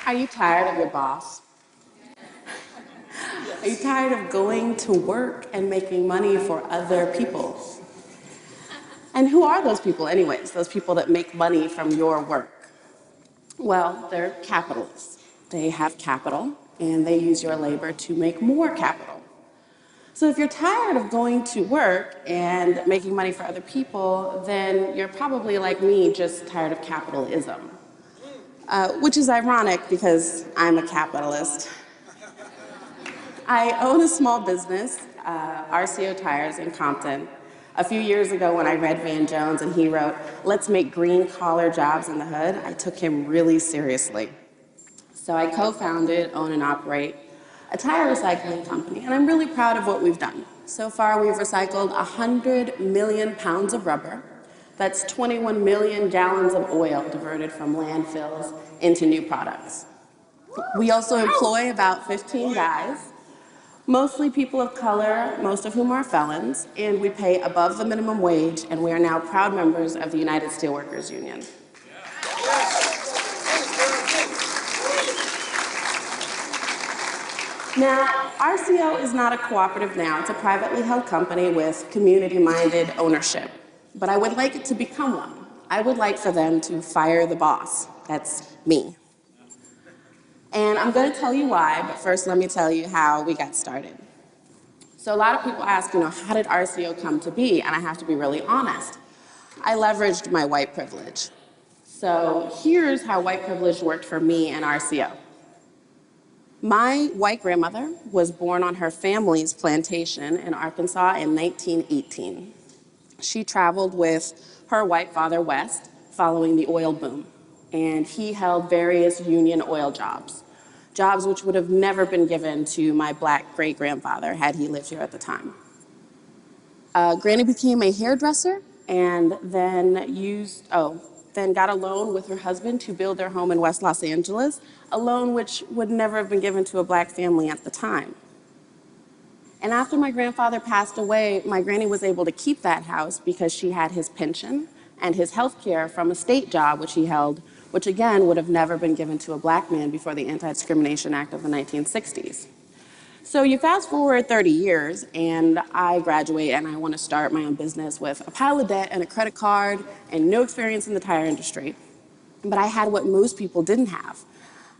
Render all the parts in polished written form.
Are you tired of your boss? Are you tired of going to work and making money for other people? And who are those people, anyways, those people that make money from your work? Well, they're capitalists. They have capital, and they use your labor to make more capital. So if you're tired of going to work and making money for other people, then you're probably like me, just tired of capitalism. Which is ironic because I'm a capitalist. I own a small business, RCO Tires in Compton. A few years ago when I read Van Jones and he wrote, "Let's make green collar jobs in the hood," I took him really seriously. So I co-founded, own and operate a tire recycling company, and I'm really proud of what we've done. So far we've recycled 100 million pounds of rubber. That's 21 million gallons of oil diverted from landfills into new products. We also employ about 15 guys, mostly people of color, most of whom are felons, and we pay above the minimum wage, and we are now proud members of the United Steelworkers Union. Now, RCO is not a cooperative now. It's a privately held company with community-minded ownership. But I would like it to become one. I would like for them to fire the boss. That's me. And I'm going to tell you why, but first let me tell you how we got started. So a lot of people ask, how did RCO come to be? And I have to be really honest. I leveraged my white privilege. So here's how white privilege worked for me and RCO. My white grandmother was born on her family's plantation in Arkansas in 1918. She traveled with her white father west following the oil boom, and he held various union oil jobs, jobs which would have never been given to my black great-grandfather had he lived here at the time. Granny became a hairdresser and then got a loan with her husband to build their home in West Los Angeles, a loan which would never have been given to a black family at the time. And after my grandfather passed away, my granny was able to keep that house because she had his pension and his health care from a state job which he held, which again would have never been given to a black man before the Anti-Discrimination Act of the 1960s. So you fast forward 30 years, and I graduate, and I want to start my own business with a pile of debt and a credit card and no experience in the tire industry. But I had what most people didn't have.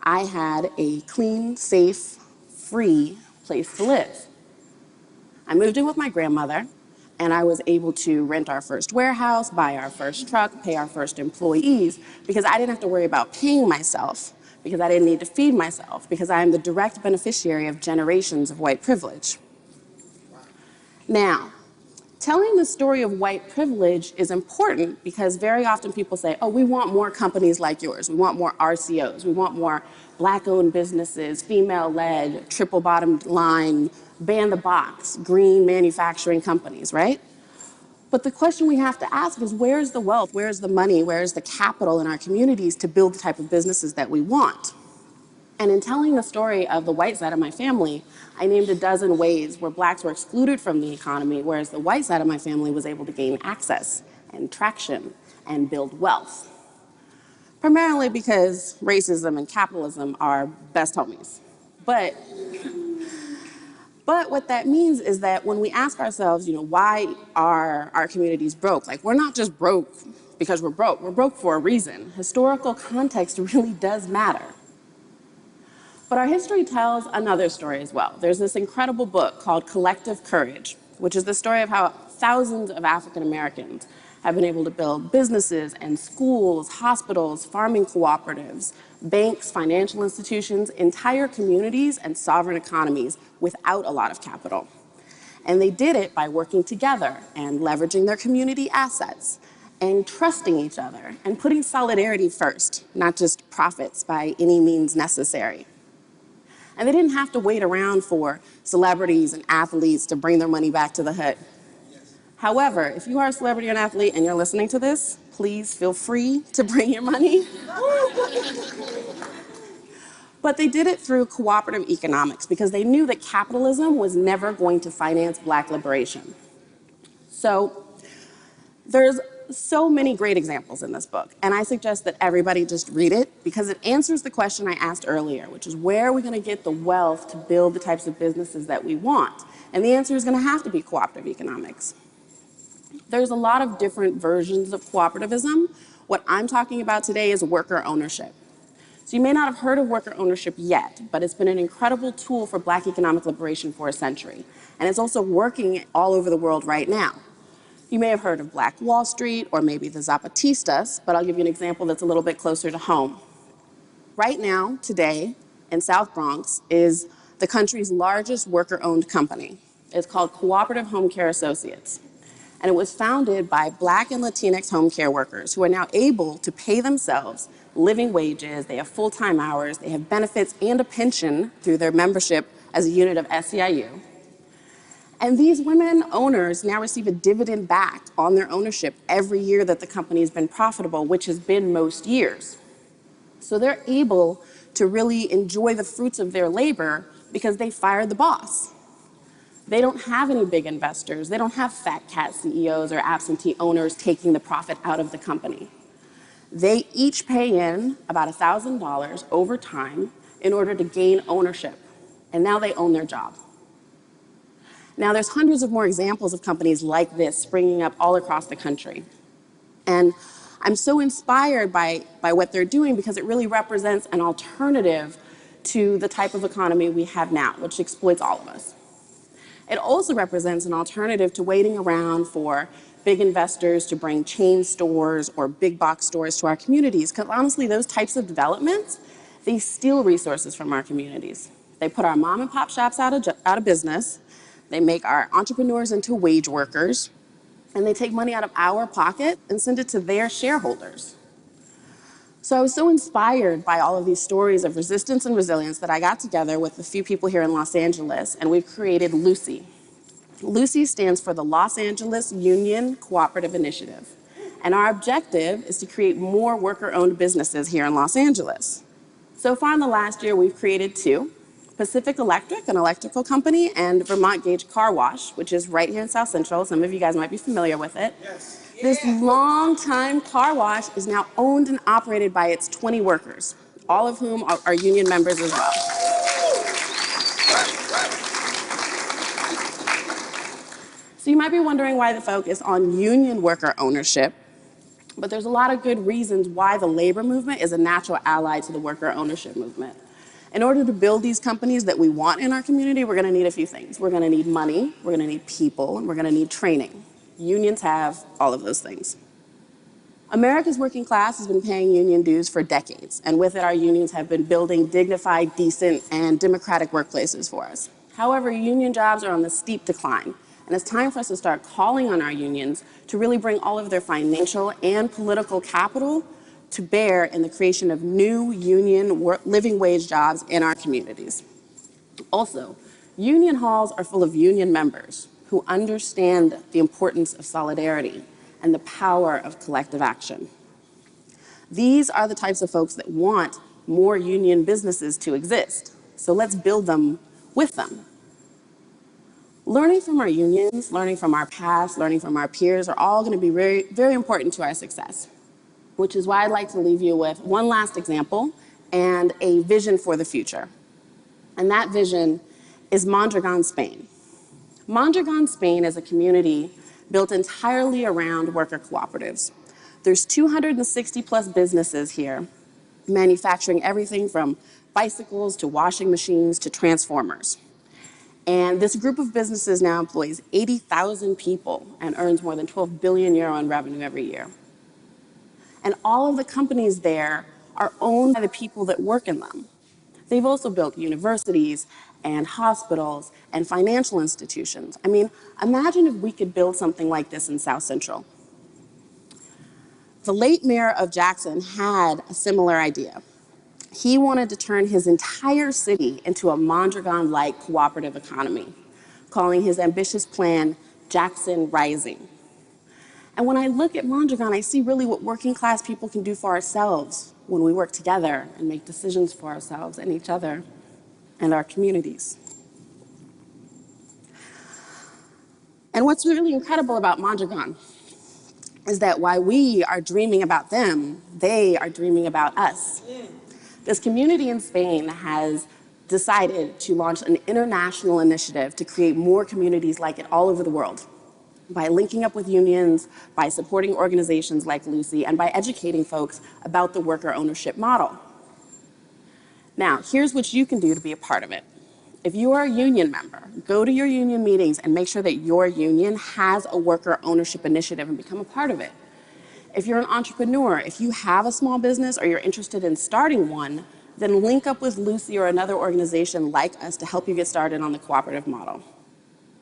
I had a clean, safe, free place to live. I moved in with my grandmother, and I was able to rent our first warehouse, buy our first truck, pay our first employees, because I didn't have to worry about paying myself, because I didn't need to feed myself, because I am the direct beneficiary of generations of white privilege. Now, telling the story of white privilege is important because very often people say, oh, we want more companies like yours. We want more RCOs. We want more black-owned businesses, female-led, triple bottom line, ban the box, green manufacturing companies, right? But the question we have to ask is, where's the wealth, where's the money, where's the capital in our communities to build the type of businesses that we want? And in telling the story of the white side of my family, I named a dozen ways where blacks were excluded from the economy, whereas the white side of my family was able to gain access and traction and build wealth. Primarily because racism and capitalism are best homies. But what that means is that when we ask ourselves, why are our communities broke? Like, we're not just broke because we're broke. We're broke for a reason. Historical context really does matter. But our history tells another story as well. There's this incredible book called Collective Courage, which is the story of how thousands of African Americans have been able to build businesses and schools, hospitals, farming cooperatives, banks, financial institutions, entire communities, and sovereign economies without a lot of capital. And they did it by working together and leveraging their community assets and trusting each other and putting solidarity first, not just profits by any means necessary. And they didn't have to wait around for celebrities and athletes to bring their money back to the hood. However, if you are a celebrity or an athlete and you're listening to this, please feel free to bring your money. But they did it through cooperative economics because they knew that capitalism was never going to finance black liberation. So there's so many great examples in this book, and I suggest that everybody just read it because it answers the question I asked earlier, which is where are we going to get the wealth to build the types of businesses that we want? And the answer is going to have to be cooperative economics. There's a lot of different versions of cooperativism. What I'm talking about today is worker ownership. So you may not have heard of worker ownership yet, but it's been an incredible tool for Black economic liberation for a century. And it's also working all over the world right now. You may have heard of Black Wall Street or maybe the Zapatistas, but I'll give you an example that's a little bit closer to home. Right now, today, in South Bronx, is the country's largest worker-owned company. It's called Cooperative Home Care Associates. And it was founded by Black and Latinx home care workers who are now able to pay themselves living wages, they have full-time hours, they have benefits and a pension through their membership as a unit of SEIU. And these women owners now receive a dividend back on their ownership every year that the company has been profitable, which has been most years. So they're able to really enjoy the fruits of their labor because they fired the boss. They don't have any big investors. They don't have fat cat CEOs or absentee owners taking the profit out of the company. They each pay in about $1,000 over time in order to gain ownership. And now they own their job. Now, there's hundreds of more examples of companies like this springing up all across the country. And I'm so inspired by what they're doing because it really represents an alternative to the type of economy we have now, which exploits all of us. It also represents an alternative to waiting around for big investors to bring chain stores or big box stores to our communities, because honestly, those types of developments, they steal resources from our communities. They put our mom and pop shops out of business, they make our entrepreneurs into wage workers, and they take money out of our pocket and send it to their shareholders. So I was so inspired by all of these stories of resistance and resilience that I got together with a few people here in Los Angeles, and we've created LUCI. LUCI stands for the Los Angeles Union Cooperative Initiative. And our objective is to create more worker-owned businesses here in Los Angeles. So far in the last year, we've created two: Pacific Electric, an electrical company, and Vermont Gauge Car Wash, which is right here in South Central. Some of you guys might be familiar with it. Yes. This long-time car wash is now owned and operated by its 20 workers, all of whom are union members as well. So you might be wondering why the focus on union worker ownership, but there's a lot of good reasons why the labor movement is a natural ally to the worker ownership movement. In order to build these companies that we want in our community, we're going to need a few things. We're going to need money, we're going to need people, and we're going to need training. Unions have all of those things. America's working class has been paying union dues for decades, and with it, our unions have been building dignified, decent, and democratic workplaces for us. However, union jobs are on the steep decline, and it's time for us to start calling on our unions to really bring all of their financial and political capital to bear in the creation of new union living wage jobs in our communities. Also, union halls are full of union members who understand the importance of solidarity and the power of collective action. These are the types of folks that want more union businesses to exist. So let's build them with them. Learning from our unions, learning from our past, learning from our peers are all going to be very, very important to our success, which is why I'd like to leave you with one last example and a vision for the future. And that vision is Mondragon, Spain. Mondragon, Spain is a community built entirely around worker cooperatives. There's 260 plus businesses here, manufacturing everything from bicycles to washing machines to transformers. And this group of businesses now employs 80,000 people and earns more than 12 billion euro in revenue every year. And all of the companies there are owned by the people that work in them. They've also built universities and hospitals and financial institutions. I mean, imagine if we could build something like this in South Central. The late mayor of Jackson had a similar idea. He wanted to turn his entire city into a Mondragon-like cooperative economy, calling his ambitious plan Jackson Rising. And when I look at Mondragon, I see really what working class people can do for ourselves when we work together and make decisions for ourselves and each other and our communities. And what's really incredible about Mondragon is that while we are dreaming about them, they are dreaming about us. This community in Spain has decided to launch an international initiative to create more communities like it all over the world by linking up with unions, by supporting organizations like Lucy, and by educating folks about the worker ownership model. Now, here's what you can do to be a part of it. If you are a union member, go to your union meetings and make sure that your union has a worker ownership initiative and become a part of it. If you're an entrepreneur, if you have a small business or you're interested in starting one, then link up with Lucy or another organization like us to help you get started on the cooperative model.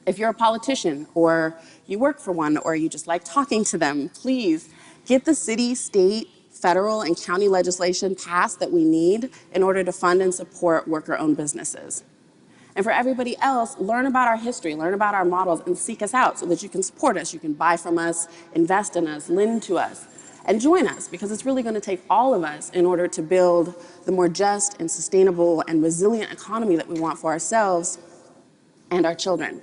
If you're a politician or you work for one or you just like talking to them, please get the city, state, federal, and county legislation passed that we need in order to fund and support worker-owned businesses. And for everybody else, learn about our history, learn about our models, and seek us out so that you can support us, you can buy from us, invest in us, lend to us, and join us, because it's really going to take all of us in order to build the more just and sustainable and resilient economy that we want for ourselves and our children.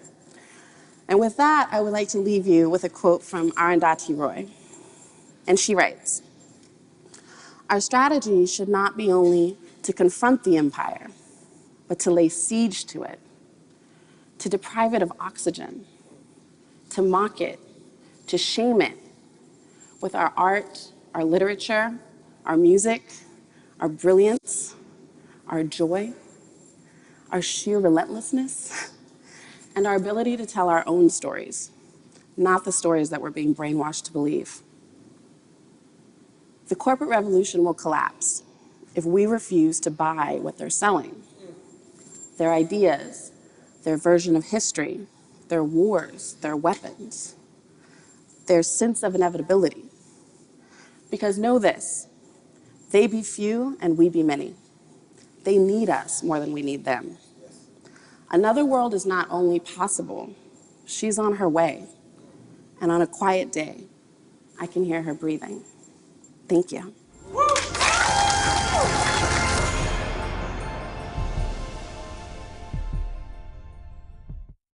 And with that, I would like to leave you with a quote from Arundhati Roy. And she writes, "Our strategy should not be only to confront the empire, but to lay siege to it, to deprive it of oxygen, to mock it, to shame it with our art, our literature, our music, our brilliance, our joy, our sheer relentlessness, and our ability to tell our own stories, not the stories that we're being brainwashed to believe. The corporate revolution will collapse if we refuse to buy what they're selling. Their ideas, their version of history, their wars, their weapons, their sense of inevitability. Because know this, they be few and we be many. They need us more than we need them. Another world is not only possible, she's on her way. And on a quiet day, I can hear her breathing. Thank you."